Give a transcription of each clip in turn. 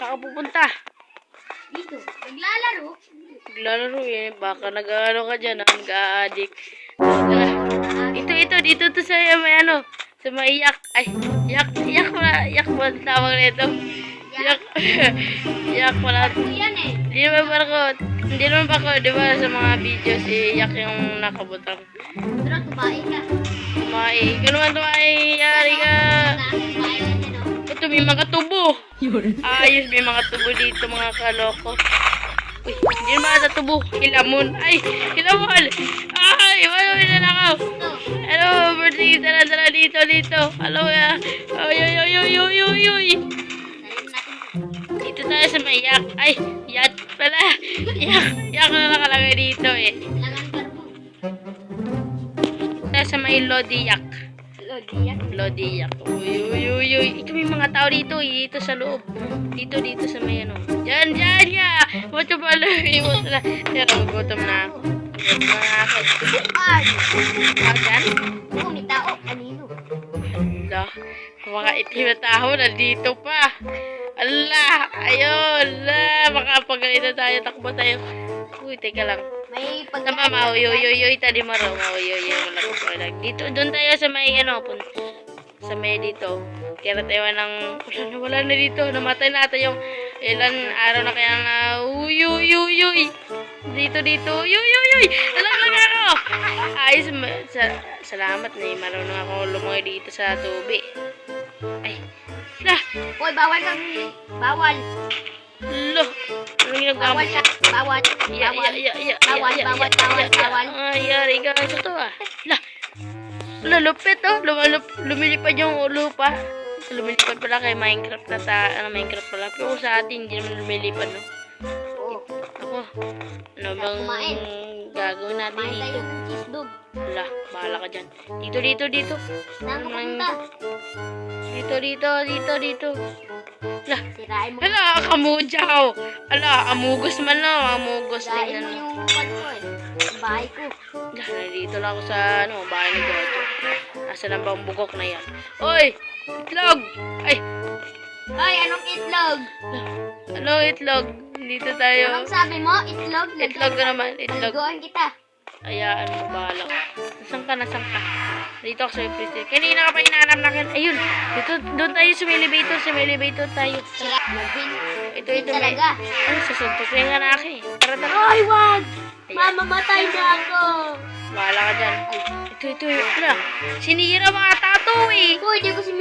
Saan ka pupunta? Dito. Naglalaro. Naglalaro eh. Baka nag-ano ka dyan, nag-a-addict. Dito to sa may ano. Sa may yak. Ay, yak mo ang tawag nito. Yak. Yak wala. Yan eh. Hindi naman ba ako, di ba sa mga video si Yak yung nakabutang. Pero tumain ka. Tumae. Ganun tumae. Yari ka. Tumain ka dyan o. Ito may mga tubo. Ayos, may mga tubo dito mga kaloko. Uy, hindi naman sa tubo. Hilamon. Ay, hilamon. Ay, wala na ako. Hello, birthday. Tara dito. Hello, ya. Oy. Dito tayo sa may yak. Ay, yak pala. Yak na nakalagay dito eh. Kailangan ka mo. Tayo sa may Lodiyak. Lodiyak. Uy. Ito may mga tao dito eh. Dito sa loob. Dito sa may ano. Diyan ya. Ba't ba mo na? Pero gutom na ako. Ay! Diyan? Oo, may tao. Kanino? Ala. Mga itim na tao nandito pa. Ala. Ayun. Makapagalit na tayo. Takbo tayo. Uy, teka lang. May Tama, mauyoy, tadi maro, mauyoy, wala. Dito, doon tayo sa may, sa may dito. Kaya tayo ng, wala na dito. Namatay natin yung ilan araw na kaya nga, uy. Dito, uy. Nalaglag ako. Ayos, salamat na marunong ako lumoy dito sa tubig. Ay, lah. Uy, bawal kang. Bawal. Lo, anong ginagawa mo? Bawal. Bawal. Ay, yari ka sa to ah. Lupit oh. Lumilipad yung ulo pa. Lumilipad pala kay Minecraft Minecraft pala. Pero sa atin, hindi naman lumilipad, no? Ako, ano bang gagawin natin Kumain tayo dito? ng cheese dog. Wala, bahala ka dyan. Dito. Saan ka punta? Dito. Lah, Sirain mo. hala, kamujaw. Hala, amugos man no, amugos. Sirain Tingnan mo mo. yung upan ko eh. Yung bahay ko. Lah, nandito lang ako sa, bahay ni Gojo. Nasaan ang bang bugok na yan? Oy, itlog! Ay, Hoy, anong itlog? ano itlog? Dito tayo. Anong sabi mo? Itlog? Itlog ka naman, itlog. Ligoan kita. Ayaan mo, bahala ka. Nasaan ka? Dito ako sa freezer. Kanina ka pa hinahanap na akin. Ayun, dito, doon tayo sa may elevator tayo. Sira. Magpin. Ito, Talaga. Ay, sasuntukin nga na akin. Tara. Ay, wag! Mamamatay na ako. Bahala ka dyan. Ito. Wala. Sinira mga tato eh. Uy, di ko si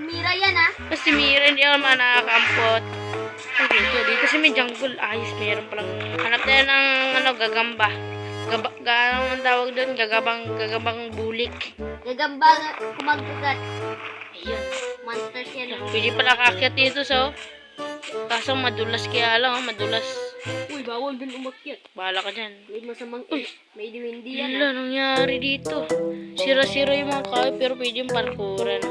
Mira yan ah. Tapos si Mira, hindi naman nakakampot. Ay, dito sa may jungle. Ayos, mayroon palang. Hanap tayo ng, gagamba. Anong tawag doon? Gagabang bulik. Gagamba kumagkagat. Ayun. Monsters yan. Pwede pala kaakyat dito so. Kaso madulas kaya lang, madulas. Uy, bawal din umakyat. Bahala ka dyan. May masamang Uy. may diwindi yan Wala, nangyari dito. Sira-sira yung mga kahoy, pero pwede yung parkouran.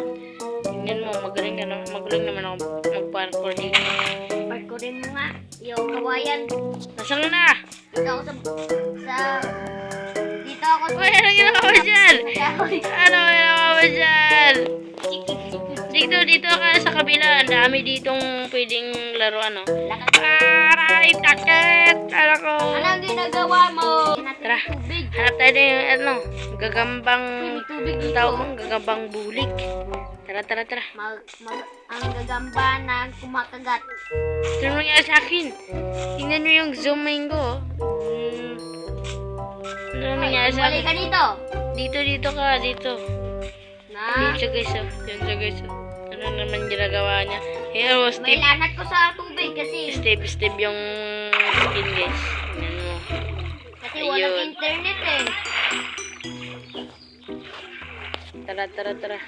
Tingnan mo, magaling naman ako mag-parkour dito. Parkourin mo nga. Yung kawayan. Nasaan na? Dito ako Dito ako Uy, anong ginagawa mo dyan? Anong ginagawa mo dyan? Dito ka sa kabila. Ang dami ditong pwedeng laruan, no? Aray, takit! Ano ko? Anong ginagawa mo? Tara. Tubig. Hanap tayo ng gagambang, May tubig dito. tawag mong gagambang bulik. Tara. Ang gagamba na kumakagat. Ito naman nga sa akin. Tingnan mo yung zooming ko. Ano naman nga sa Balik ka akin? dito. Dito ka. Dito siya guys. Yan siya guys. Ano naman ginagawa niya? Here was May lanat ko sa tubig kasi step yung skin guys. Tingnan mo. walang Ayun. internet eh. Tara.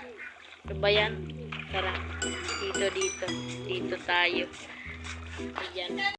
Ano ba yan? Tara. Dito tayo. Ayan.